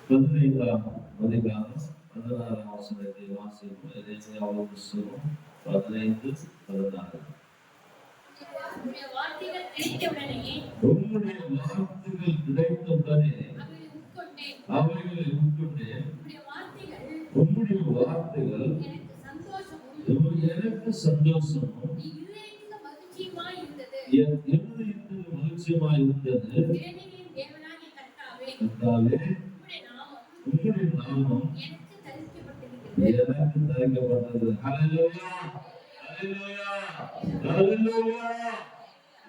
15ஆம் அதிகாரம் 16ஆம் வசனத்தை வாசிப்போம். எரேமியாவின் புத்தகம் 15:16. உம்முடைய வார்த்தைகள் கிடைத்தவுடனே அவைகளை உட்கொண்டேன். உம்முடைய வார்த்தைகள் எனக்கு சந்தோஷமும் என் இருதயத்துக்கு மகிழ்ச்சியுமாய் இருந்தது. கர்த்தாவே, உம்முடைய நாமம் எனக்கு தரிக்கப்பட்டது. ஹல்லேலூயா, ஹல்லேலூயா, ஹல்லேலூயா.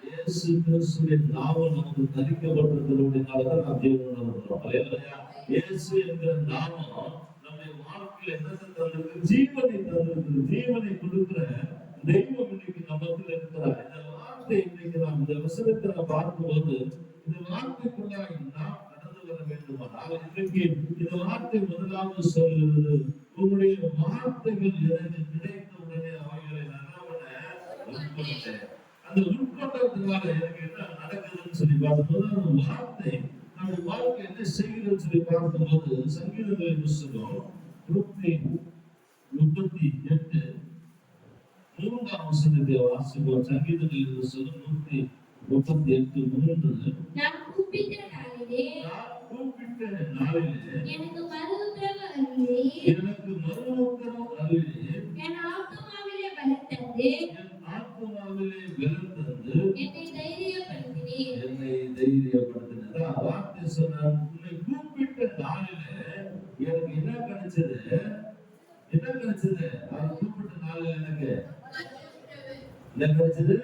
இயேசு கிறிஸ்துவின் நாமம் நமக்கு தரிக்கப்பட்டிருக்கிறதுனாலதான் நாம் ஜீவனோடு இருக்கிறோம். ஹல்லேலூயா. இயேசு என்கிற நாமம் நம்முடைய வாழ்க்கையில் என்ன தந்திருக்கு? ஜீவனை தந்திருக்கு. ஜீவனை கொடுக்கிற தெய்வம் இன்னைக்கு நமக்கு இருக்கிறார். இந்த வார்த்தை இன்னைக்கு நாம் இந்த வசனத்தை நாம் பார்க்கும்போது இந்த வார்த்தைக்குள்ளாய் நாம் கடந்து வர வேண்டுமானால் இன்றைக்கு இந்த வார்த்தை முதலாவது சொல்கிறது, உங்களுடைய வார்த்தைகள் எனக்கு கிடைத்த உடனே அவைகளை உட்கொண்டேன். அந்த உட்கொண்டதுனால எனக்கு என்ன நடக்குதுன்னு சொல்லி பார்க்கும்போது அந்த வார்த்தை நம்முடைய வாழ்க்கை என்ன செய்கிறதுன்னு சொல்லி பார்க்கும்போது சங்கீதங்களின் புத்தகம் 138 3ஆம் வசனத்தை வாசிப்போம். சங்கீதங்களின் புத்தகம் 138:3. நான் கூப்பிட்ட நாளிலே எனக்கு மறுஉத்தரவு அருளினீர். என் ஆத்துமாவிலே பலம் தந்து என்னை தைரியப்படுத்தினீர். வார்த்தை சொன்னார், உன்னை கூப்பிட்ட நாளிலே எனக்கு என்ன கிடைச்சது? என்ன கிடைச்சது? அவர் கூப்பிட்ட நாளில் எனக்கு என்ன கிடைச்சது?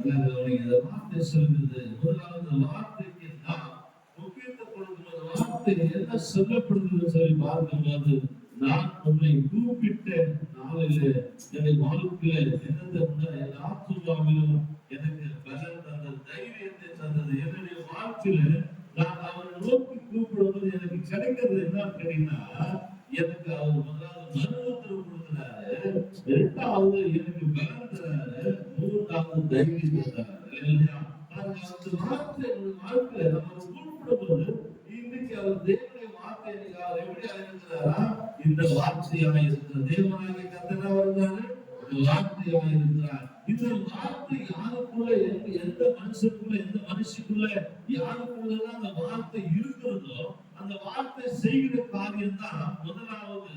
இந்த வார்த்தை சொல்லுகிறது. முதலாவது வார்த்தைக்கு நாம் முக்கியத்துவம் கொடுக்கும்போது வார்த்தை என்ன சொல்லப்படுகிறது சொல்லி பார்க்கும்போது, நான் உன்னை கூப்பிட்ட நாளிலே என் வாழ்க்கையில என்னது என் ஆத்துமாவிலும் எனக்கு பலன் தந்தது, தைரியத்தை தந்தது. என்னுடைய வாழ்க்கையில நான் அவரை நோக்கி கூப்பிடும்போது எனக்கு கிடைக்கிறது என்ன கேட்டீங்கன்னா, எனக்கு அவர் முதலாவது மனுவத்திற்கு கொடுக்கிறாரு, இரண்டாவது எனக்கு பலன் தராரு, மூன்றாவது தைரியம் தராரு. அந்த வார்த்தை வாழ்க்கையில நம்ம கூப்பிடும்போது இன்னைக்கு அவர் தேவனுடைய வார்த்தை அவர் எப்படி அறிவிக்கிறாரா? இந்த வார்த்தையாக இருக்கிற தேவனாகிய கர்த்தரா வருகிறாரு, வார்த்தையாக இருக்கிறார். இந்த வார்த்தை யாருக்குள்ள எந்த மனுஷனுக்குள்ள எந்த மனுஷிக்குள்ள யாருக்குள்ளதான் அந்த வார்த்தை இருக்கிறதோ அந்த வார்த்தை செய்கிற காரியம் தான். முதலாவது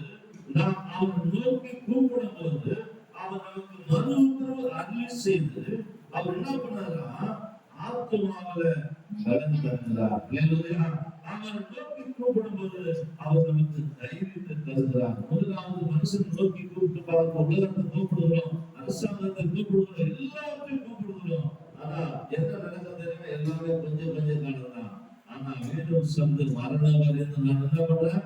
நாம் அவர் நோக்கி கூப்பிடும் போது அவர் நமக்கு மறு உத்தரவு அருளி செய்து அவர் என்ன பண்ணாரா? ஆத்துமாவில பலன் தருகிறார். அவரை நோக்கி கூப்பிடும் போது அவர் நமக்கு தைரியத்தை தருகிறார். முதலாவது மனுஷன் நோக்கி கூப்பிட்டு பார்க்க உலகத்தை கூப்பிடுகிறோம், அரசாங்கத்தை கூப்பிடுகிறோம், எல்லாத்தையும் கூப்பிடுகிறோம். ஆனா என்ன நடக்குது? எல்லாமே கொஞ்சம் கொஞ்சம் காலம் தான். ஆனா வேணும் சொல்றது மரணம் வரைந்து நான் என்ன பண்றேன்?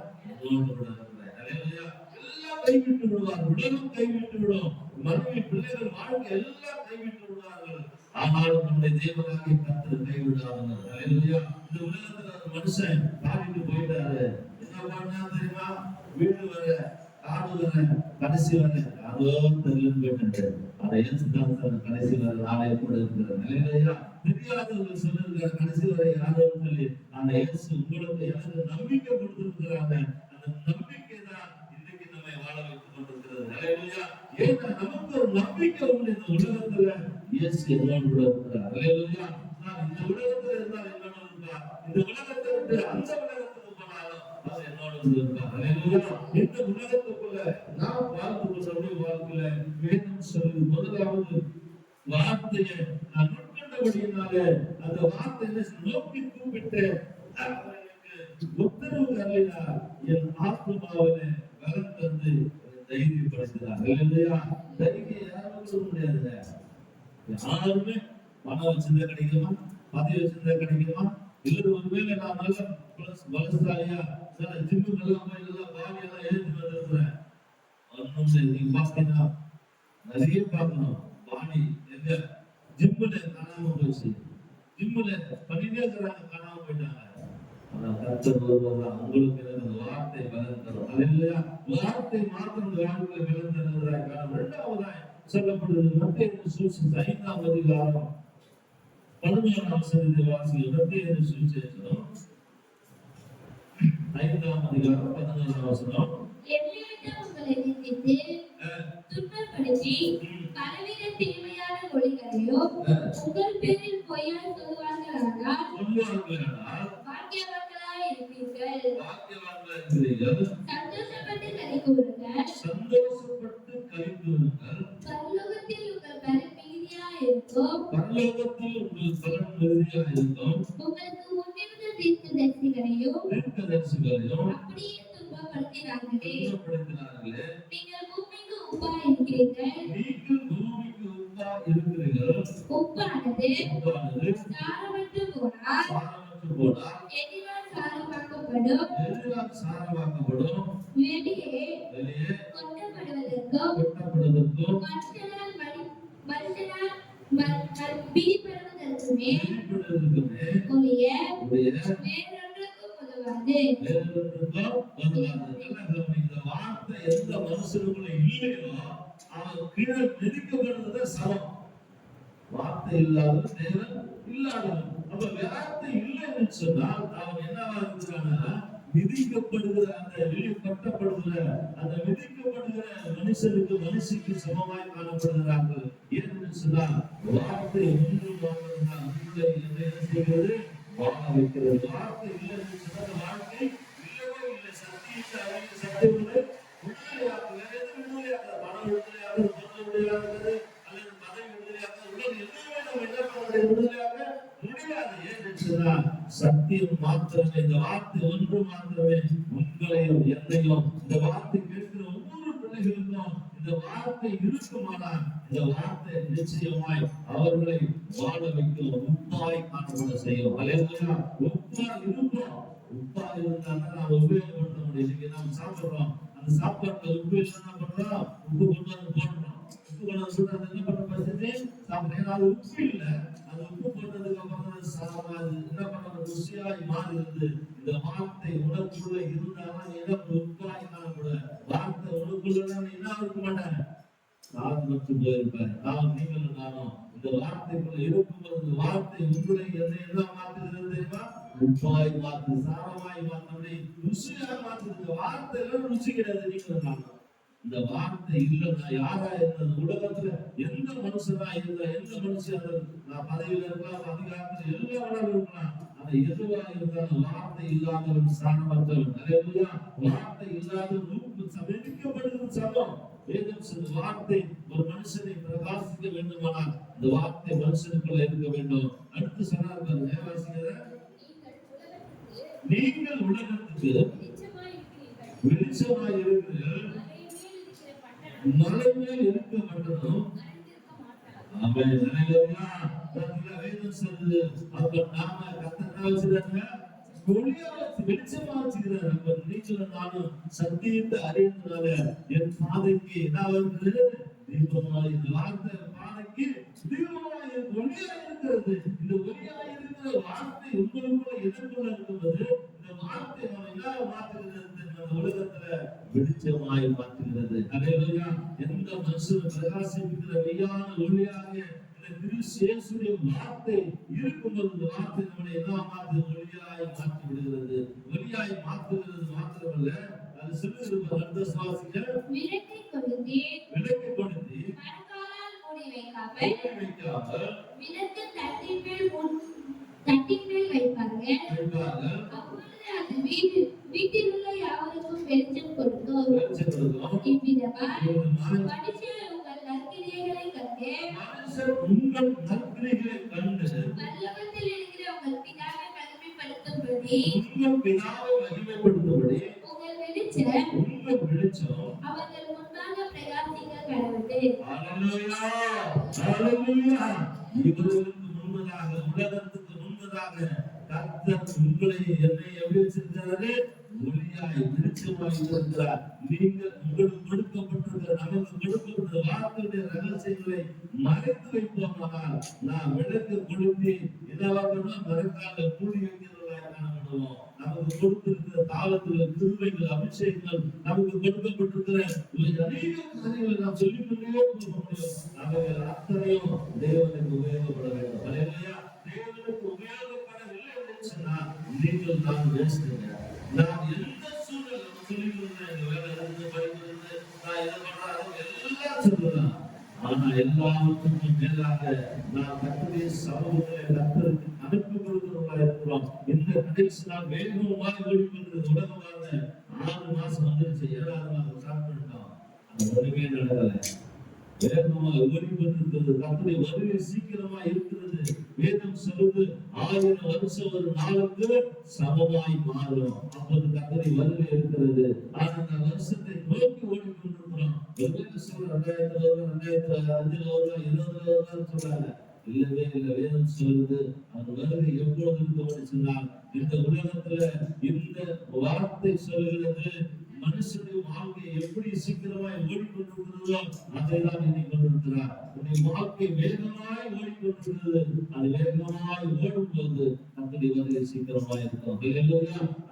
எல்லாம் கைவிட்டு விடுவார். உலகம் கைவிட்டு விடும், மனைவி பிள்ளைகள் வாழ்க்கை எல்லாம் கைவிட்டு விடுவார்கள். ஆனாலும் நம்முடைய தேவனாகிய கர்த்தர் கைவிடாதவர். ஹல்லேலூயா. இந்த உலகத்துல ஒரு மனுஷன் காட்டிட்டு போயிட்டாரு, என்ன பண்ணா தெரியுமா? வீடு வர, காடு வர, கடைசி வர யாரோ தெரியலன்னு போயிட்டு அதை எழுத்துக்காக கடைசி வர நாளை கூட இருக்கிறார். ஹல்லேலூயா. தெரியாதவர்கள் சொல்லிருக்காரு கடைசி வரை யாரும் சொல்லி அந்த இயேசு உங்களுக்கு எனக்கு நம்பிக்கை கொடுத்திருக்கிறாங்க. அந்த நம்பிக்கை தான் இன்னைக்கு நம்மை வாழ வைத்துக் கொண்டிருக்கிறது. ஹல்லேலூயா. ஏன்னா நமக்கு ஒரு நம்பிக்கை உண்டு. இந்த உலகத்துல இயேசு என்னோடு கூட இருக்கிறார். ஹல்லேலூயா. நான் இந்த உலகத்துல இருந்தால் என்னோடு இருக்கிறார், இந்த உலகத்தை விட்டு அந்த உலகத்துக்கு போனாலும் அவர் என்னோடு இருக்கிறார். ஹல்லேலூயா. இந்த உலகத்துக்குள்ள நாம் வாழ்ந்து கொண்டவருடைய வாழ்க்கையில வேதம் சொல்லுது, முதலாவது வார்த்தையை நான் உட்கொண்டபடியினாலே அந்த வார்த்தையை நோக்கி கூப்பிட்டு எனக்கு உத்தரவு அருளினார். என் ஆத்துமாவிலே பலம் தந்து தைரியப்படுத்தினார். ஹல்லேலூயா. தைரியம் யாரும் சொல்ல முடியாதுங்க. யாருமே பணம் வச்சிருந்தா கிடைக்குமா? பதவி வச்சிருந்தா கிடைக்குமா? இல்ல ஒருவேளை நான் நல்ல பலசாலியா ஜிம்முக்கெல்லாம் போய் நல்லா பாடியெல்லாம் எழுதி வந்திருக்கிறேன், ஒன்றும் நீங்க பாத்தீங்கன்னா நிறைய பார்க்கணும். பாடி எங்க ஜிம்முல காணாம போச்சு, ஜிம்முல பண்ணிட்டே இருக்கிறாங்க, காணாம போயிட்டாங்க. ஆனா கர்த்தர் ஒருவர்தான் உங்களுக்கு எனக்கு வார்த்தை பலன் தரும். அல்லேலூயா. வார்த்தை மாத்திரம் வாழ்க்கையில பலன் தருவதாக. இரண்டாவதாய் சொல்லப்படுகிறது மத்தேயு சுவிசேஷம் 5ஆம் அதிகாரம் 11ஆம் வசனத்தை வாசிக்கிறோம். மத்தேயு சுவிசேஷம் 5ஆம் அதிகாரம் 11ஆம் வசனம். எவ்விதம் உங்களை நிந்தித்து துன்பப்படுத்தி பலவித தீமையான மொழிகளையோ உங்கள் பேரில் பொய்யாய் சொல்லுவார்களானால் பாக்கியவான்களாய் இருப்பீர்கள். சந்தோஷப்பட்டு களி கூறுங்கள். பரலோகத்தில் உங்கள் பலன் மிகுதியாய் இருக்கும். உங்களுக்கு முன்னிருந்த தீர்க்கதரிசிகளையும் அப்படியே துன்பப்படுத்தினார்களே. நீங்கள் பூமிக்கு உப்பாய் இருக்கிறீர்கள். உப்பானது சாரமற்று போனால் எதிரால் சாரமாக்கப்படும். வெளியே கொட்டப்படுவதற்கும் மனுஷனால் பிடிபடுவதற்குமே ஒழிய வேறொன்றுக்கும் உதவாது. இந்த வார்த்தை எந்த மனுஷனுக்குள்ள இல்லையோ அவன் கீழே மிதிக்கப்படுறத சமம். வார்த்தை இல்லாத தேவன் இல்லாதவன். அப்ப வார்த்தை இல்லைன்னு சொன்னால் அவன் என்னவா இருக்கிறான்னா மிதிக்கப்படுகிற அந்த கட்டப்படுகிற அந்த மிதிக்கப்படுகிற மனுஷிக்கு சமமாய் காணப்படுகிறார்கள். ஏன்னு சொன்னால் வார்த்தை ஒன்று வாழ்வதனால் உங்களை என்ன செய்கிறது? வாழ வைக்கிறது. வார்த்தை இல்லைன்னு சொன்னால் வாழ்க்கை இல்லவே இல்லை. சத்தியத்தை விடுதலையாக வேற எது விடுதலையாக மன விடுதலையாக மன விடுதலையாகிறது அல்லது பதவி விடுதலையாக உலகம் எதுவுமே நம்ம என்ன பண்ண விடுதலையாக முடியாது. ஏன்னு சொன்னால் சத்தியம் மாத்திரமே, இந்த வார்த்தை ஒன்று மாத்திரமே உங்களையும் என்னையும் இந்த வார்த்தை கேட்கிற ஒவ்வொரு பிள்ளைகளுக்கும் இந்த வார்த்தை இருக்குமானால் இந்த வார்த்தை நிச்சயமாய் அவர்களை வாழ வைக்கும். உப்பாய் காணப்பட செய்யும். அல்லேலூயா. உப்பா இருப்போம். உப்பா இருந்தாங்க நாம் உபயோகப்படுத்த முடியும். இன்னைக்கு நாம் சாப்பிடுறோம், அந்த சாப்பாட்டுல உப்பு என்ன பண்றோம்? உப்பு கொண்டு வந்து போடுறோம். உப்பு கொண்டு வந்து போட்டு என்ன பண்ண பசங்க சாப்பிடுறேன். அது உப்பு இல்லை. அது உப்பு போட்டதுக்கு அப்புறம் என்ன பண்ண ருசியாய் மாறுகிறது. இந்த வார்த்தை உனக்குள்ள இருந்தாலும் என்ன உப்பாய் காணப்பட. வார்த்தை உனக்குள்ள என்ன இருக்க மாட்டேன், நான் மட்டும் போயிருப்பேன். நீங்களும் நானும் இந்த வார்த்தைக்குள்ள இருக்கும்போது இந்த வார்த்தை உங்களை என்ன மாற்றுகிறது தெரியுமா? உப்பாய் மாற்று, சாரமாய் மாற்று, ருசியாக மாற்றுறது. வார்த்தை எல்லாம் ருசி கிடையாது. நீங்களும் நானும் இந்த வார்த்தை இல்லைன்னா யாரா இருந்தது உலகத்துல எந்த மனுஷனா இருந்தா எந்த மனுஷன் நான் பதவியில இருக்கலாம், அதிகாரத்துல எல்லா வளரும் இருக்கலாம். ஆனா எதுவா இருந்தாலும் வார்த்தை இல்லாதவன் சாணமற்றவன். அல்லேலூயா. வார்த்தை இல்லாதவன் சமர்ப்பிக்கப்படுகிறது சமம். வேதம் சொல்ற வார்த்தை ஒரு மனுஷனை பிரகாசிக்க வேண்டுமானால் இந்த வார்த்தை மனுஷனுக்குள்ள இருக்க வேண்டும். அடுத்து சொன்னார்கள் வாசிக்கிற, நீங்கள் உலகத்துக்கு வெளிச்சமாய் இருக்கிறீர்கள். மலை மேல் இருக்க மாட்டோம். ஆமென். அல்லேலூயா. வேதம் சொல்லுது அப்ப நாம கர்த்தர் வச்சிருக்காங்க வெளிச்சமா வச்சுக்கிறார். அப்ப நீங்களும் நானும் சத்தியத்தை அறியறதுனால என் பாதைக்கு என்ன வருது? தீபமாய். இந்த வார்த்தை பாதைக்கு தீபமாய் ஒளியா இருக்கிறது. இந்த ஒளியா இருக்கிற வார்த்தை உங்களுக்குள்ள எதிர்கொள்ள இருக்கும்போது இந்த வார்த்தை நம்ம என்ன மாற்றுகிறது? உலகத்துல வெளிச்சமாய் மாற்றுகிறது. அல்லேலூயா. எந்த மனுஷன் பிரகாசிக்கிற மெய்யான ஒளியாக இந்த கிறிஸ்துவின் வார்த்தை இருக்கும்போது இந்த வார்த்தை நம்மளை என்ன மாற்று? ஒளியாய் மாற்றி விடுகிறது. ஒளியாய் மாற்றுகிறது மாத்திரமல்ல, அது சொல்லுகிறது அடுத்த சுவாசிக்க விளக்கை கொடுத்து மரக்காலால் மூடி வைக்காமல் விளக்கு தட்டின் மேல் வைப்பார்கள். அப்பொழுது அந்த வீட்டில் உள்ள யாவருக்கும் வெளிச்சம் கொடுக்கும். இவ்விதமாய் மனுஷர் உங்கள் நற்கிரியைகளை கண்டு பரலோகத்தில் இருக்கிற உங்கள் பிதாவை மகிமைப்படுத்தும்படி உங்கள் வெளிச்சம் அவர்கள் முன்பாக பிரகாசிக்க கடவுது. இவர்களுக்கு முன்பதாக உலகத்துக்கு முன்பதாக கர்த்தர் உங்களை என்னை எப்படி வச்சிருக்கிறாரு? ஒளியாய் வெளிச்சமாய் இருக்கிறார். நீங்கள் உங்களுக்கு கொடுக்கப்பட்டிருக்கிற நமக்கு கொடுக்கப்பட்ட வார்த்தையுடைய ரகசியங்களை மறைத்து வைப்போமானால் நான் விளக்கு கொடுத்து என்னவாகணும்? மறைக்கால கூடி வைக்கிறவர்களாக காணப்படுவோம். நமக்கு கொடுத்திருக்கிற தாளத்துல திருவைகள் அபிஷேகங்கள் நமக்கு கொடுக்கப்பட்டிருக்கிற அநேக காரியங்களை நாம் சொல்லிக்கொண்டே போக முடியும். அவைகள் அத்தனையும் தேவனுக்கு உபயோகப்பட வேண்டும். தேவனுக்கு உபயோகப்படவில்லை என்று சொன்னால் நீங்கள் தான் வேஸ்டுங்க. நான் சொல்லிட்டு இருந்தேன், இந்த வேலை இருந்து படிப்பு இருந்து நான் இதை பண்றேன் எல்லாம் சொல்லுவேன். ஆனா எல்லாவற்றுக்கும் மேலாக நான் கர்த்தருடைய சமூகத்திலே கர்த்தருக்கு அனுப்பி கொடுக்கிறவங்களா இருக்கிறோம். இந்த கடைசி நாள் வேகமாக ஓடிக்கொண்டிருக்கிறது. உலகமாக 6 மாசம் வந்துருச்சு, 7வது மாசம் ஸ்டார்ட் பண்ணிட்டோம். அது ஒண்ணுமே நடக்கல. வேகமாக ஓடிக்கொண்டிருக்கிறது. கர்த்தருடைய வருகை சீக்கிரமா இருக்கிறது. வேதம் சொல்லுது 1000 வருஷம் ஒரு நாளுக்கு சமமாய் மாறும். அப்போது கர்த்தருடைய வருகை இருக்கிறது. ஆனா அந்த வருஷத்தை நோக்கி ஓடிக்கொண்டிருக்கிறோம். ஒருவேளை சொல்ற 2005 20 சொல்றாங்க. இல்லவே இல்லை. வேதம் சொல்லுது அந்த வருகை எப்பொழுது இருக்கும் சொன்னால், இந்த உலகத்துல இந்த வார்த்தை சொல்லுகிறது மனுஷனுடைய வாழ்க்கை எப்படி சீக்கிரமாய் ஓடிக்கொண்டிருக்கிறதோ அதைதான் எண்ணிக்கொண்டிருக்கிறார். உன்னுடைய வாழ்க்கை வேகமாய் ஓடிக்கொண்டிருக்கிறது. அது வேகமாய் ஓடும்போது நம்முடைய வருகை சீக்கிரமாய் இருக்கும்.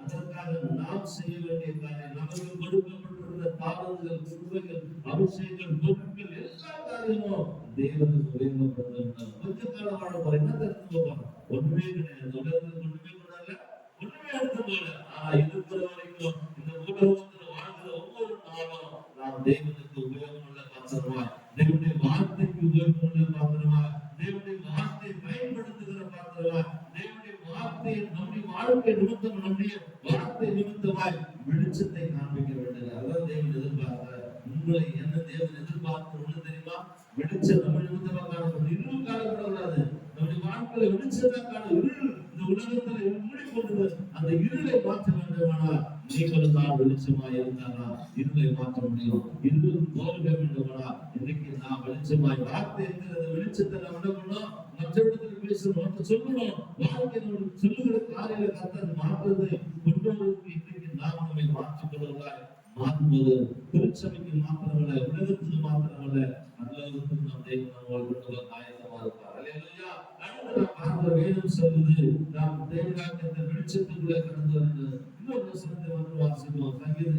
அதற்காக நாம் செய்ய வேண்டிய காரியம், நமக்கு கொடுக்கப்பட்டிருக்கிற தாளங்கள், குடும்பங்கள், அபிஷேகங்கள், பொருட்கள் எல்லா காரியமும் தேவனுக்கு வேகப்படுத்த கொஞ்ச காலம் வாழ போற என்ன தெரிஞ்சு போவாங்க. ஒண்ணுமே கிடையாது. உலகத்துக்கு ஒண்ணுமே கூடாது, ஒண்ணுமே அடுத்து போல. ஆனா இருக்கிற வரைக்கும் இந்த உலகத்துல வாழ்கிற ஒவ்வொரு நாளும் நாம் தேவனுக்கு உபயோகமுள்ள பாத்திரமா, தேவனுடைய வார்த்தைக்கு உபயோகமுள்ள பாத்திரமா, தேவனுடைய வார்த்தையை பயன்படுத்துகிற பாத்திரமா, தேவனுடைய வார்த்தையை நம்முடைய வாழ்க்கை நிமித்தம், நம்முடைய வார்த்தை நிமித்தமாய் வெளிச்சத்தை காண்பிக்க வேண்டும். அதான் தேவன் எதிர்பார்க்கிறார். உங்களை என்ன தேவன் எதிர்பார்க்கிற ஒண்ணு தெரியுமா? வெளிச்சம் நம்ம நிமித்தமா காணப்படும். இருள் காணப்படக்கூடாது. நம்முடைய வாழ்க்கையில வெளிச்சம் காண இருள் இந்த உலகத்துல மூடிக்கொண்டு அந்த இருளை மாற்ற வேண்டுமானால் நீங்களும் தான் வெளிச்சமா இருந்தானா இருளை மாற்ற முடியும். இருள் போக வேண்டுமானா இன்னைக்கு நான் வெளிச்சமாய் வார்த்தை இருக்கிறது. வெளிச்சத்தை நம்ம என்ன பண்ணணும்? மற்றவர்களுக்கு பேசணும், சொல்லணும். வாழ்க்கை நம்மளுக்கு சொல்லுகிற காலையில கர்த்தர் மாற்றுறது கொண்டு வருவதற்கு இன்னைக்கு நாம் நம்மை மாற்றிக் கொள்வதாய் மாற்றுவது திருச்சபைக்கு மாத்திரமல்ல, உலகத்துக்கு மாத்திரமல்ல, அலுவலகத்துக்கு நாம் தேவன் கொண்டு ஆயத்தமா இருப்பார். அல்லேலூயா. அடுத்து நாம் பார்க்கிற வேதம் சொல்லுது நாம் தேவனாக இந்த வெளிச்சத்துக்குள்ளே கடந்து வந்து இன்னொரு வசனத்தை வந்து வாசிப்போம்.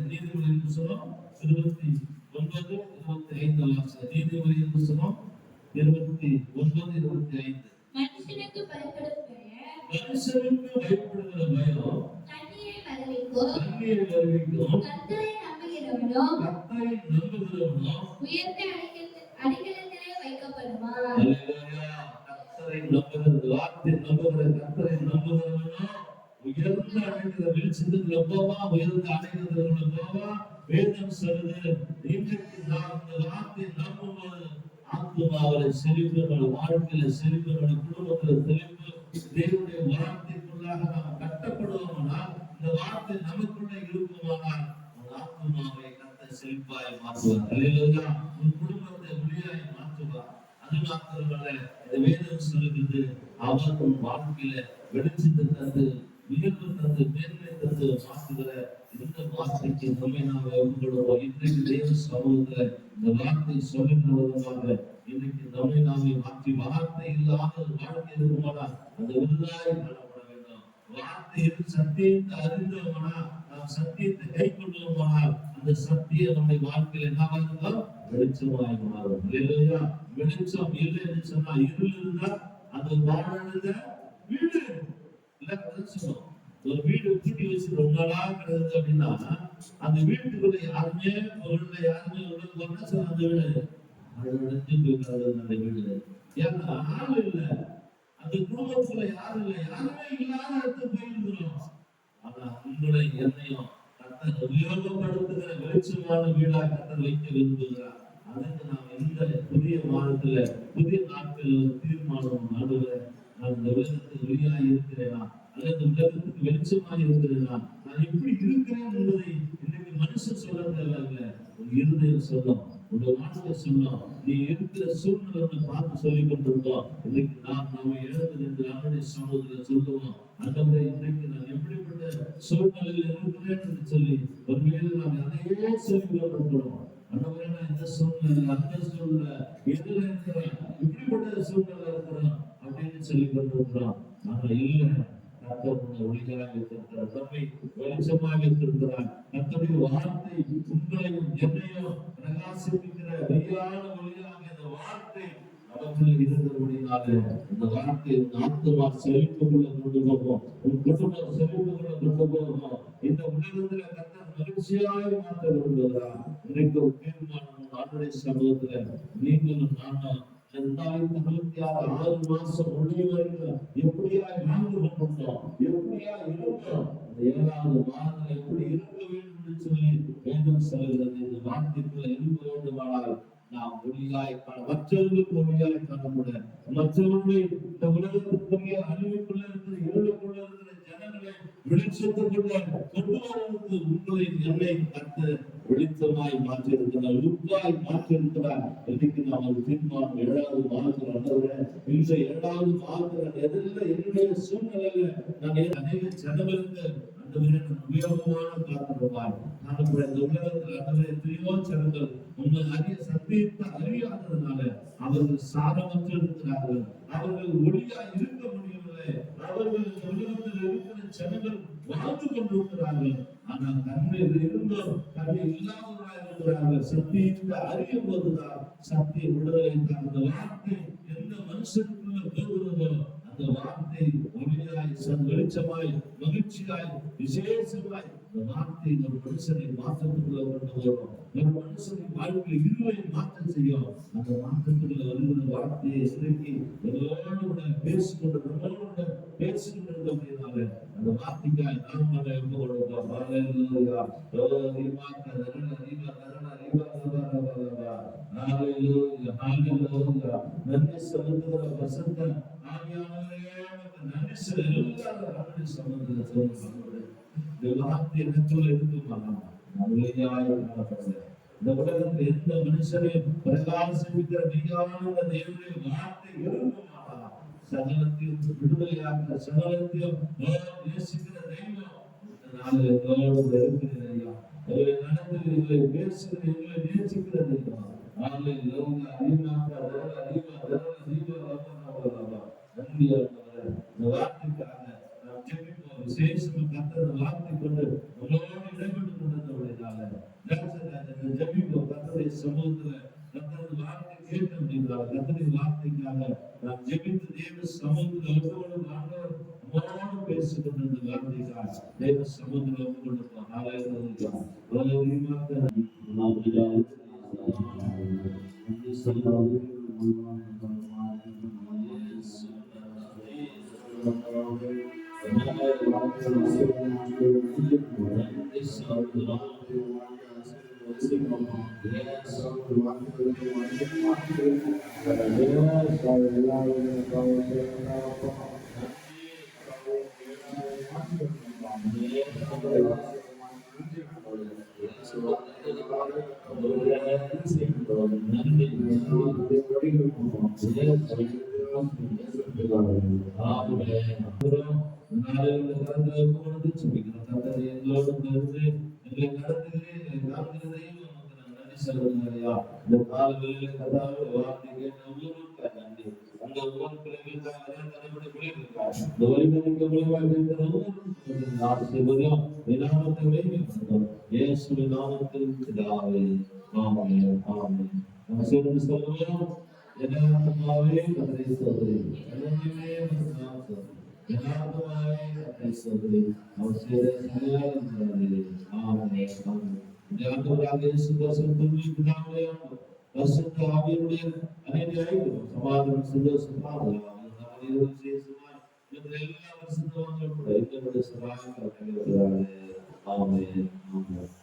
நீதிமொழியின் புத்தகம் 29 25 வாசகம். நீதிமொழியின் புத்தகம் 29 25. மனுஷனுக்கு பயப்படுகிற பயம் தண்ணீரை வருவிக்கும். கர்த்தரை நம்புகிறவனோ உயர்ந்த அடைக்கலத்திலே வைக்கப்படுவான். அல்லேலூயா. கர்த்தரை நம்புகிறது, வார்த்தை நம்புகிற கர்த்தரை நம்புகிறவனோ உயர்ந்த அடைக்கிற வெளிச்சத்துக்குள்ள போவா, உயர்ந்த அடைக்கிறதுக்குள்ள போவா. வேதம் சொல்லுது இன்றைக்கு நாம் இந்த வார்த்தையை நம்பும்போது ஆத்மாவில செழிப்பு, நம்முடைய வாழ்க்கையில செழிப்பு, நம்முடைய குடும்பத்துல செழிப்பு. தேவனுடைய வார்த்தைக்குள்ளாக நாம் கட்டப்படுவோம்னா, இந்த வார்த்தை நமக்குள்ள இருக்குமானால் உன் ஆத்மாவை கர்த்தர் செழிப்பாய் மாற்றுவார். அல்லேலூயா. உன் குடும்பத்தை ஒளியாய் மாற்றுவார். அது மாத்திரமல்ல, இந்த வேதம் சொல்லுகிறது அவர் உன் வாழ்க்கையில வெளிச்சத்தை தந்து, உயர்வு தந்து, மேன்மை தந்து மாற்றுகிற இந்த வார்த்தைக்கு நம்மை நாம் ஒப்புக்கொள்வோம். இன்றைக்கு தேவ சமூகத்துல இந்த வார்த்தை சொல்லுகிற விதமாக இன்றைக்கு நம்மை நாமே மாற்றி, வார்த்தை இல்லாத ஒரு வாழ்க்கை இருக்குமானால் அந்த விருதாய் காணப்பட வேண்டும். வார்த்தையில் சத்தியத்தை அறிந்தோம்னா, நாம் சத்தியத்தை கை கொள்வோமானால் அந்த சத்தியம் நம்முடைய வாழ்க்கையில் என்னவா இருந்தால் வெளிச்சமாய் மாறும். இல்லையா? வெளிச்சம் இல்லை என்று சொன்னா, இருள் இருந்தா அது வாழ்ந்த வீடு இல்ல. சொல்லும் ஒரு வீடு பூட்டி வச்சு ரொம்ப நாள் கிடக்குது அப்படின்னா, அந்த வீட்டுக்குள்ள யாருமே உள்ள யாருமே உள்ள சொல்ல அந்த வீடு அடைஞ்சு போயிருக்காது. அந்த வீடு ஏன்னா ஆள் இல்லை, அந்த குடும்பத்துல யாரும் இல்லை, யாருமே இல்லாத இடத்துல போயிருக்கிறோம். ஆனா உங்களை என்னையும் கர்த்தர் உபயோகப்படுத்துகிற வெளிச்சமான வீடாக கர்த்தர் வைக்க விரும்புகிறார். அதற்கு நாம் இந்த புதிய மாதத்துல புதிய நாட்கள் ஒரு தீர்மானம் ஆடுகிற, நான் இந்த உலகத்துக்கு வெளியாகி இருக்கிறேனா அல்லது உலகத்துக்கு வெளிச்சமாக இருக்கிறேனா, நான் எப்படி இருக்கிறேன் என்பதை இன்னைக்கு மனுஷன் சொல்ல தேவையில்லை, உன் இருதயம் சொல்லும், உங்க வாழ்க்கை சொல்லும். நீ இருக்கிற சூழ்நிலை பார்த்து சொல்லிக் கொண்டிருந்தோம். இன்னைக்கு நாம எழுந்து என்று அவருடைய சமூகத்தில் சொல்லுவோம். அந்த இன்றைக்கு நான் எப்படிப்பட்ட சூழ்நிலையில் இருக்கிறேன் என்று சொல்லி ஒருவேளை நாம் அதையே சொல்லிக் கொண்டிருக்கிறோம். அந்தவரை நான் இந்த சூழ்நிலை, அந்த சூழ்நிலை, எதுல இருக்கிறேன், இப்படிப்பட்ட சூழ்நிலை இருக்கிறோம் அப்படின்னு சொல்லிக் கொண்டிருக்கிறோம். ஆனா இல்லை, கர்த்தர் ஒளியாக இருக்கிறார், நம்மை வெளிச்சமாக இருக்கிறார். கர்த்தருடைய வார்த்தை உங்களையும் என்னையும் பிரகாசிப்பிக்கிற வெளியான ஒளியாக இந்த வார்த்தை அவர்கள் இருந்தபடினாலே இந்த வார்த்தை ஆத்மா செழிப்புக்குள்ள கொண்டு போகும், உன் குடும்பம் செழிப்புக்குள்ள கொண்டு போகும். இந்த உலகத்துல கர்த்தர் மகிழ்ச்சியாய் மாற்ற விரும்புகிறார். இன்றைக்கு ஒரு தீர்மானம் ஆண்டுடைய சமூகத்துல நீங்களும் நானும் 2026 6 மாசம் முடிவு வரைக்கும் எப்படியா வாழ்ந்து கொண்டிருந்தோம், எப்படியா இருந்தோம், இந்த 7வது மாதம் எப்படி இருக்க வேண்டும் என்று சொல்லி வேதம் சொல்கிறது. இந்த வார்த்தைக்குள்ள இருக்க வேண்டுமானால் நாம் ஒளியாய் காண, மற்றவர்களுக்கு ஒளியாய் காணப்பட, மற்றவர்களை இந்த உலகத்துக்குரிய அழிவுக்குள்ள இருக்கிற இருளுக்குள்ள இருக்கிற ஜனங்களை வெளிச்சத்துக்குள்ள கொண்டு வருவதற்கு உங்களை என்னை கத்து வெளிச்சமாய் மாற்றியிருக்கிறார், உப்பாய் மாற்றியிருக்கிறார். இன்னைக்கு நாம் ஒரு தீர்மானம் 7வது மாதத்தில் வந்தவரை இந்த 7வது மாதத்தில் எதில் என்னுடைய சூழ்நிலையில நான் அநேக ஜனங்களுக்கு உபயோகமான காரணமாய் நம்முடைய உலகத்தில் அந்த எத்தனையோ ஜனங்கள் உண்மை அறிய சத்தியத்தை அறியாததுனால அவர்கள் சாரமற்று இருக்கிறார்கள், அவர்கள் ஒளியா இருக்க முடியவில்லை, அவர்கள் உலகத்தில் இருக்கிற ஜனங்கள் வாழ்ந்து கொண்டிருக்கிறார்கள். ஆனால் தன்மையில் இருந்தோம் தன்மை இல்லாதவர்களாக இருக்கிறார்கள். சத்தியத்தை அறியும் போதுதான் சத்திய விடுதலை. அந்த வார்த்தை எந்த மனுஷனுக்குள்ள போகிறதோ அந்த வார்த்தை ஒளியாய் வெளிச்சமாய் மகிழ்ச்சியாய் விசேஷமாய் இந்த வார்த்தை ஒரு மனுஷனை மாற்றத்துக்குள்ள கொண்டு வரும், ஒரு மனுஷனை வாழ்க்கையில் இருளை மாற்றம் செய்யும். அந்த மாற்றத்துக்குள்ள வருகிற வார்த்தையை இன்றைக்கு எல்லோரோட பேசிக்கொண்டு நம்மளோட பேசிக்கொண்டிருந்தபடினால அந்த வார்த்தைக்காய் நாம் அதை எப்ப கொடுப்போம். நன்றி செலுத்துகிற வசந்த ஆவியானவரே நன்றி எல்லாரும் சம்பந்தத்தில் சொல்லுவாங்க. இந்த வார்த்தை எனக்குள்ள இருக்குமா இந்த உலகத்தில் எந்த மனுஷனையும் பிரகாசிக்கிற மெய்யான தேவனுடைய வார்த்தை இருக்குமானா சகலத்தையும் விடுதலையாக்க, சகலத்தையும் நேசிக்கிற தெய்வம் இந்த நாளில் எங்களோடு இருக்கிறது ஐயா. எங்களை நடத்துகிறீர்களை பேசுகிறீர்களை நேசிக்கிற தெய்வம். நன்றி இந்த வார்த்தைக்காக நாம் ஜெபிப்போம். விசேஷம் கர்த்தர் வார்த்தை கொண்டு உங்களோடு இடைப்பட்டு கொண்டிருந்தபடினால ஜெபிப்போம். கர்த்தருடைய சமூகத்துல கர்த்தருடைய வார்த்தை கேட்க முடிந்தால் கர்த்தருடைய வார்த்தைக்காக நாம் ஜெபித்து தேவ சமூகத்தில் ஒவ்வொரு ஆண்டவர் நம்மோடு பேசிக் கொண்டிருந்த வார்த்தைக்காக தேவ சமூகத்தில் ஒப்பு கொடுப்போம். இந்த காலங்களில் கதாவை வார்த்தை கேட்ட ஊருக்கு நன்றி. அந்த ஊர் பிள்ளைகளுக்காக தலைமுறை பிள்ளைகளுக்காக இந்த வழிபதிக்க மூலமாக ஆசீர்வதியும் நாமத்தை வைக்கிறோம். இயேசுவின் நாமத்தில் பிதாவே ஆமென் ஆமென். நம்ம சேர்ந்து சொல்லுவோம். யதார்த்தமாவே கர்த்தரை ஸ்தோத்திரி, யதார்த்தமாவே கர்த்தரை ஸ்தோத்திரி. அவர் செய்த சகல நன்மைகளுக்காக ஆமென் ஆமென். ஆண்டவராக இயேசு கிறிஸ்துவின் பிதாவே பரிசுத்த ஆவியுடைய அனைவரும் சமாதானம் சந்தோஷம் பாதுகாப்பு விசேஷமாய் எல்லா பரிசுத்தவான்களும் கூட இந்த சராக ஆமென் ஆமென்.